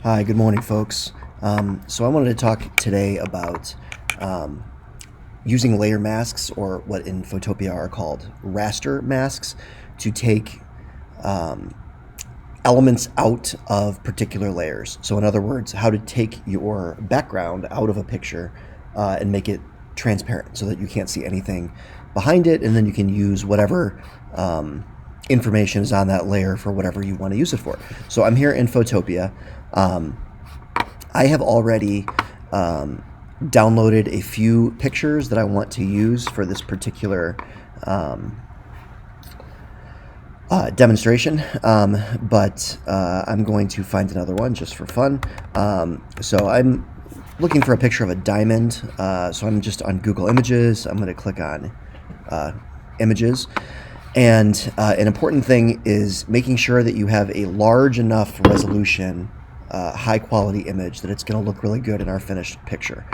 Hi, good morning, folks. So I wanted to talk today about using layer masks, or what in Photopea are called raster masks, to take elements out of particular layers. So in other words, how to take your background out of a picture and make it transparent so that you can't see anything behind it, and then you can use whatever information is on that layer for whatever you want to use it for. So I'm here in Photopea. I have already downloaded a few pictures that I want to use for this particular demonstration, but I'm going to find another one just for fun. So I'm looking for a picture of a diamond, so I'm just on Google Images. I'm going to click on Images. And an important thing is making sure that you have a large enough resolution, high quality image that it's going to look really good in our finished picture.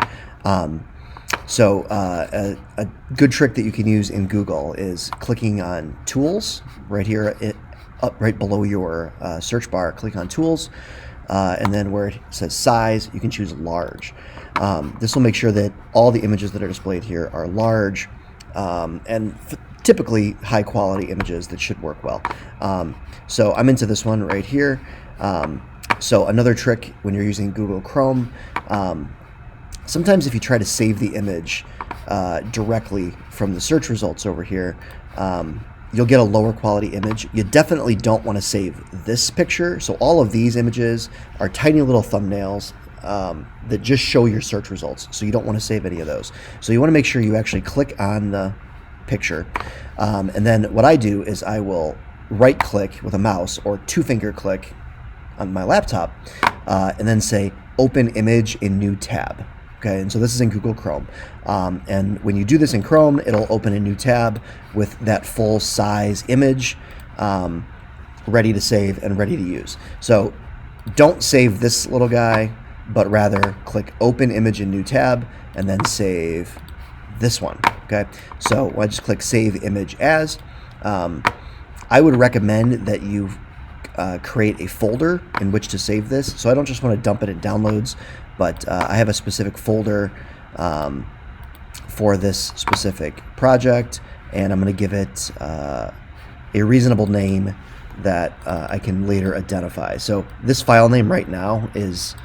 So a good trick that you can use in Google is clicking on Tools right here, up right below your search bar. Click on Tools, and then where it says Size, you can choose Large. This will make sure that all the images that are displayed here are large, and typically high quality images that should work well. So I'm into this one right here. So another trick when you're using Google Chrome, sometimes if you try to save the image directly from the search results over here, you'll get a lower quality image. You definitely don't want to save this picture. So all of these images are tiny little thumbnails that just show your search results. So you don't want to save any of those. So you want to make sure you actually click on the picture. And then what I do is I will right click with a mouse or two-finger click on my laptop, and then say Open Image in New Tab. Okay, and so this is in Google Chrome. And when you do this in Chrome, it'll open a new tab with that full size image ready to save and ready to use. So don't save this little guy, but rather click Open Image in New Tab and then save this one. Okay, so I just click Save Image As. I would recommend that you create a folder in which to save this. So I don't just want to dump it in downloads, but I have a specific folder for this specific project, and I'm going to give it a reasonable name that I can later identify. So this file name right now is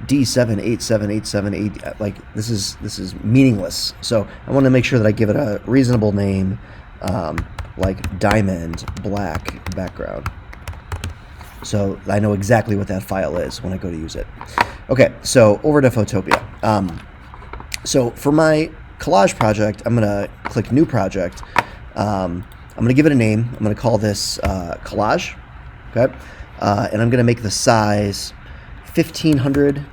D787878. Like this is meaningless. So I want to make sure that I give it a reasonable name, like diamond black background. So I know exactly what that file is when I go to use it. Okay, so over to Photopea. So for my collage project, I'm going to click New Project. I'm going to give it a name. I'm going to call this Collage. Okay, and I'm going to make the size 1500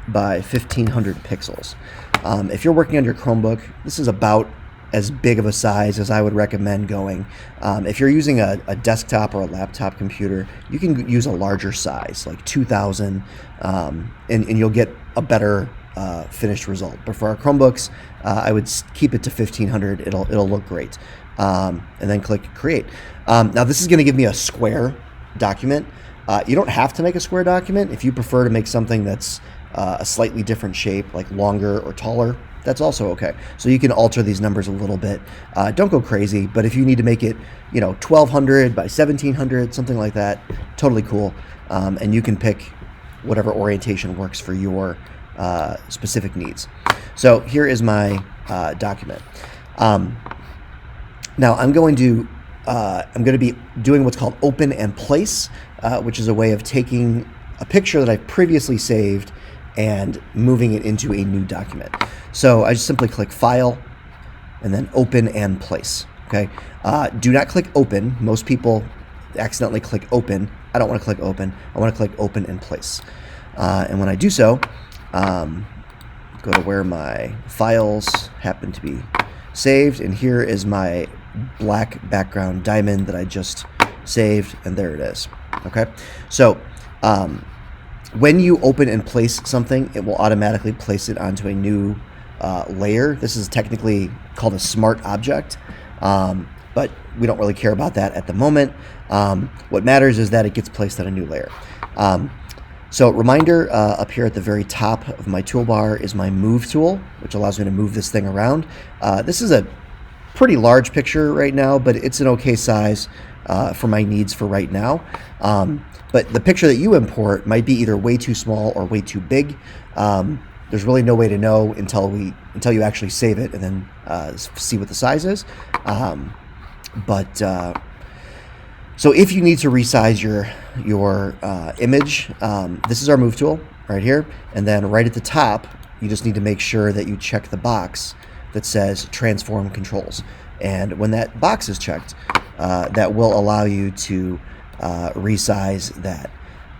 by 1500 pixels. If you're working on your Chromebook, this is about as big of a size as I would recommend going. If you're using a desktop or a laptop computer, you can use a larger size, like 2000, and you'll get a better finished result. But for our Chromebooks, I would keep it to 1500. It'll look great. And then click Create. Now this is going to give me a square document. You don't have to make a square document. If you prefer to make something that's a slightly different shape, like longer or taller, that's also okay. So you can alter these numbers a little bit. Don't go crazy, but if you need to make it, 1200 by 1700, something like that, totally cool. And you can pick whatever orientation works for your specific needs. So here is my document. Now I'm going to be doing what's called open and place, which is a way of taking a picture that I previously saved and moving it into a new document. So I just simply click File and then Open and Place. Okay. Do not click Open. Most people accidentally click Open. I don't want to click Open. I want to click Open and Place. And when I do so, go to where my files happen to be saved, and here is my black background diamond that I just saved, and there it is. Okay. So when you open and place something, it will automatically place it onto a new layer. This is technically called a smart object, but we don't really care about that at the moment. What matters is that it gets placed on a new layer. So reminder, up here at the very top of my toolbar is my move tool, which allows me to move this thing around. This is a pretty large picture right now, but it's an okay size for my needs for right now. But the picture that you import might be either way too small or way too big. There's really no way to know until you actually save it and then see what the size is. So if you need to resize your image, this is our move tool right here, and then right at the top, you just need to make sure that you check the box that says Transform Controls. And when that box is checked, that will allow you to resize that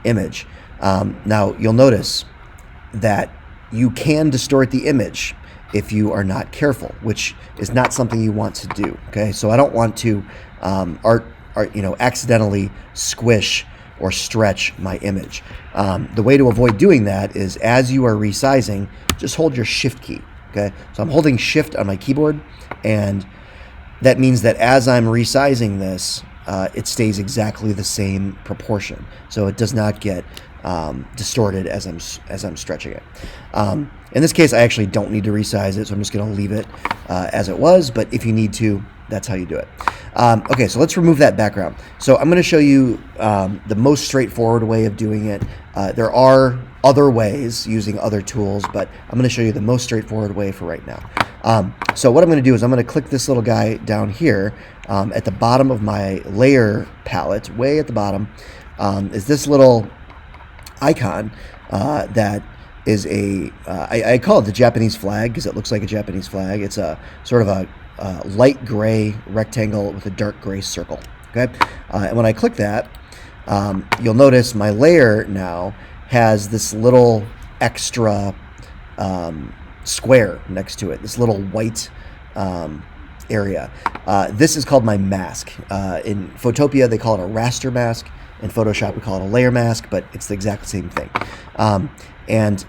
image. Now you'll notice that you can distort the image if you are not careful, which is not something you want to do. Okay, so I don't want to accidentally squish or stretch my image. The way to avoid doing that is, as you are resizing, just hold your Shift key. Okay, so I'm holding Shift on my keyboard, and that means that as I'm resizing this, it stays exactly the same proportion, so it does not get distorted as I'm stretching it. In this case, I actually don't need to resize it, so I'm just going to leave it as it was. But if you need to, that's how you do it. Okay, so let's remove that background. So I'm going to show you the most straightforward way of doing it. There are other ways using other tools, but I'm going to show you the most straightforward way for right now. So what I'm going to do is I'm going to click this little guy down here at the bottom of my layer palette. Way at the bottom is this little icon that is I call it the Japanese flag because it looks like a Japanese flag. It's a sort of a light gray rectangle with a dark gray circle. Okay, and when I click that, you'll notice my layer now has this little extra square next to it, this little white area. This is called my mask. In Photopea, they call it a raster mask. In Photoshop, we call it a layer mask, but it's the exact same thing. And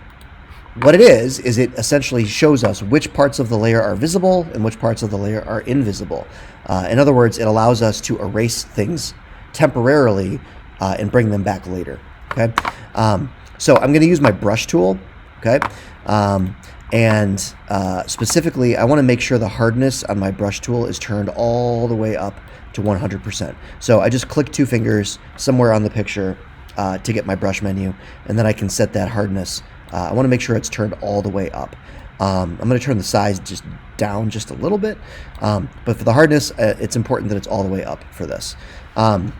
what it is it essentially shows us which parts of the layer are visible and which parts of the layer are invisible. In other words, it allows us to erase things temporarily and bring them back later. Okay, so I'm going to use my brush tool. Okay, and specifically, I want to make sure the hardness on my brush tool is turned all the way up to 100%. So I just click two fingers somewhere on the picture to get my brush menu, and then I can set that hardness. I want to make sure it's turned all the way up. I'm going to turn the size just down just a little bit, but for the hardness, it's important that it's all the way up for this. I'm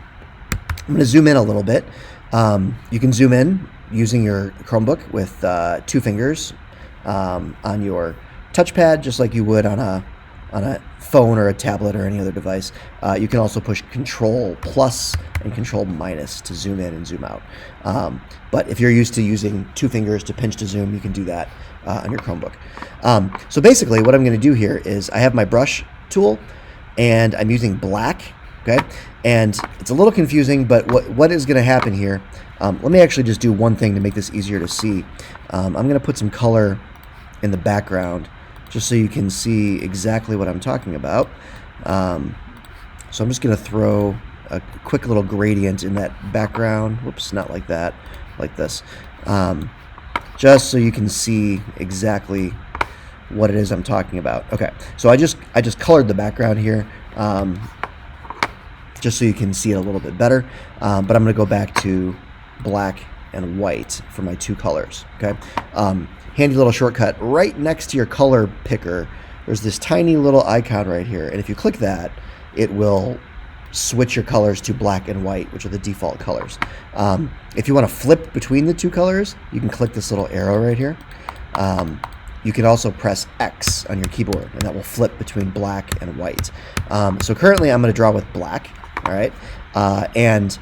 going to zoom in a little bit. You can zoom in using your Chromebook with two fingers on your touchpad, just like you would on a phone or a tablet or any other device. You can also push Control plus and Control minus to zoom in and zoom out. But if you're used to using two fingers to pinch to zoom, you can do that on your Chromebook. So basically what I'm going to do here is I have my brush tool and I'm using black. Okay, and it's a little confusing, but what is going to happen here, let me actually just do one thing to make this easier to see. I'm going to put some color in the background just so you can see exactly what I'm talking about. So I'm just going to throw a quick little gradient in that background. Whoops, not like that, like this. Just so you can see exactly what it is I'm talking about. Okay, so I just colored the background here. Just so you can see it a little bit better, but I'm going to go back to black and white for my two colors. Okay, handy little shortcut. Right next to your color picker, there's this tiny little icon right here, and if you click that, it will switch your colors to black and white, which are the default colors. If you want to flip between the two colors, you can click this little arrow right here. You can also press X on your keyboard, and that will flip between black and white. So currently I'm going to draw with black. All right, and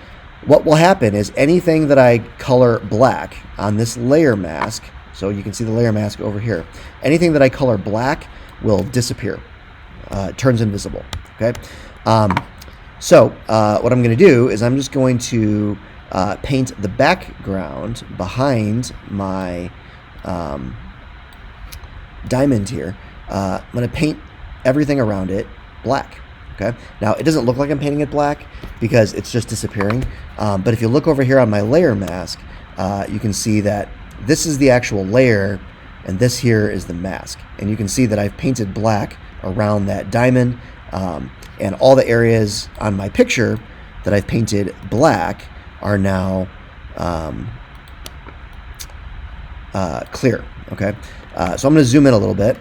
what will happen is anything that I color black on this layer mask, so you can see the layer mask over here, anything that I color black will disappear, turns invisible. Okay, so what I'm going to do is I'm just going to paint the background behind my diamond here. I'm going to paint everything around it black. Okay. Now it doesn't look like I'm painting it black because it's just disappearing. But if you look over here on my layer mask, you can see that this is the actual layer, and this here is the mask. And you can see that I've painted black around that diamond, and all the areas on my picture that I've painted black are now clear. Okay, so I'm going to zoom in a little bit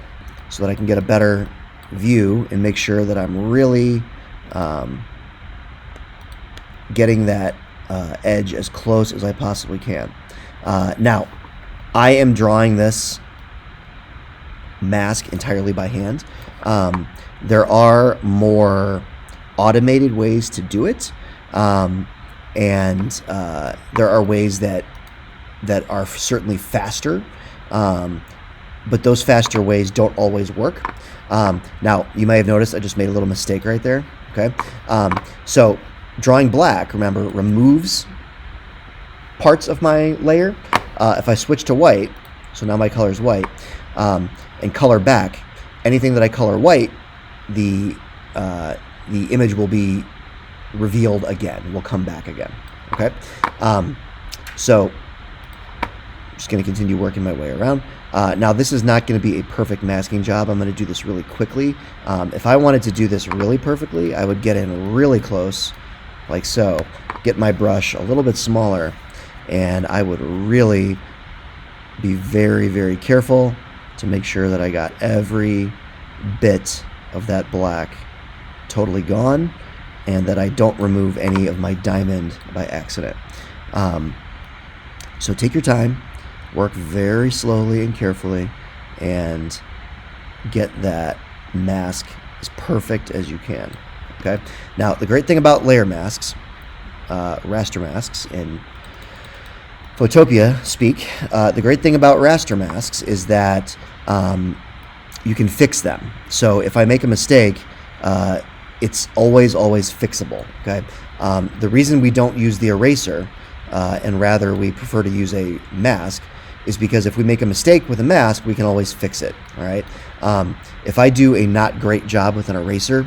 so that I can get a better view and make sure that I'm really getting that edge as close as I possibly can. Now, I am drawing this mask entirely by hand. There are more automated ways to do it, and there are ways that are certainly faster, but those faster ways don't always work. Now, you may have noticed I just made a little mistake right there. Okay, so drawing black, remember, removes parts of my layer. If I switch to white, so now my color is white, and color back, anything that I color white, the image will be revealed again, will come back again. Okay, so I'm just going to continue working my way around. Now, this is not going to be a perfect masking job. I'm going to do this really quickly. If I wanted to do this really perfectly, I would get in really close, like so, get my brush a little bit smaller, and I would really be very, very careful to make sure that I got every bit of that black totally gone, and that I don't remove any of my diamond by accident. So take your time, work very slowly and carefully, and get that mask as perfect as you can. Okay. Now, the great thing about layer masks, raster masks in photopea speak, the great thing about raster masks is that you can fix them. So if I make a mistake, it's always fixable. Okay. The reason we don't use the eraser, and rather we prefer to use a mask, is because if we make a mistake with a mask, we can always fix it. All right. If I do a not great job with an eraser,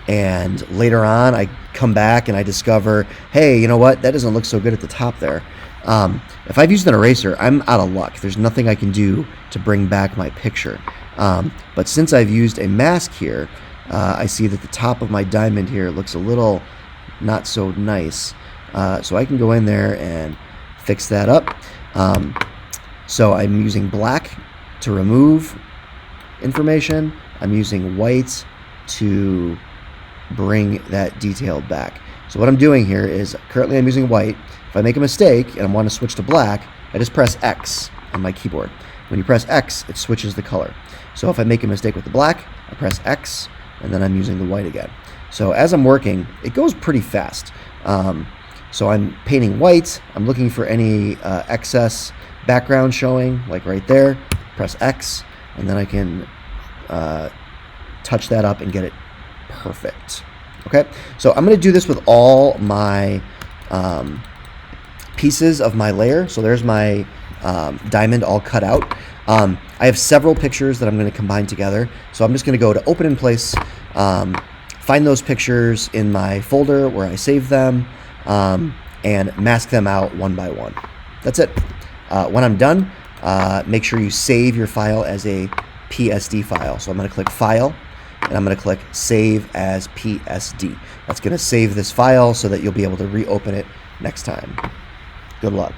and later on I come back and I discover, hey, you know what, that doesn't look so good at the top there. If I've used an eraser, I'm out of luck. There's nothing I can do to bring back my picture. But since I've used a mask here, I see that the top of my diamond here looks a little not so nice. So I can go in there and fix that up. So I'm using black to remove information. I'm using white to bring that detail back. So what I'm doing here is, currently I'm using white. If I make a mistake and I want to switch to black, I just press X on my keyboard. When you press X, it switches the color. So if I make a mistake with the black, I press X, and then I'm using the white again. So as I'm working, it goes pretty fast. So I'm painting white. I'm looking for any excess background showing, like right there. Press X, and then I can touch that up and get it perfect. Okay, so I'm going to do this with all my pieces of my layer. So there's my diamond all cut out. I have several pictures that I'm going to combine together. So I'm just going to go to Open in Place, find those pictures in my folder where I save them, and mask them out one by one. That's it. When I'm done, make sure you save your file as a PSD file. So I'm going to click File, and I'm going to click Save as PSD. That's going to save this file so that you'll be able to reopen it next time. Good luck.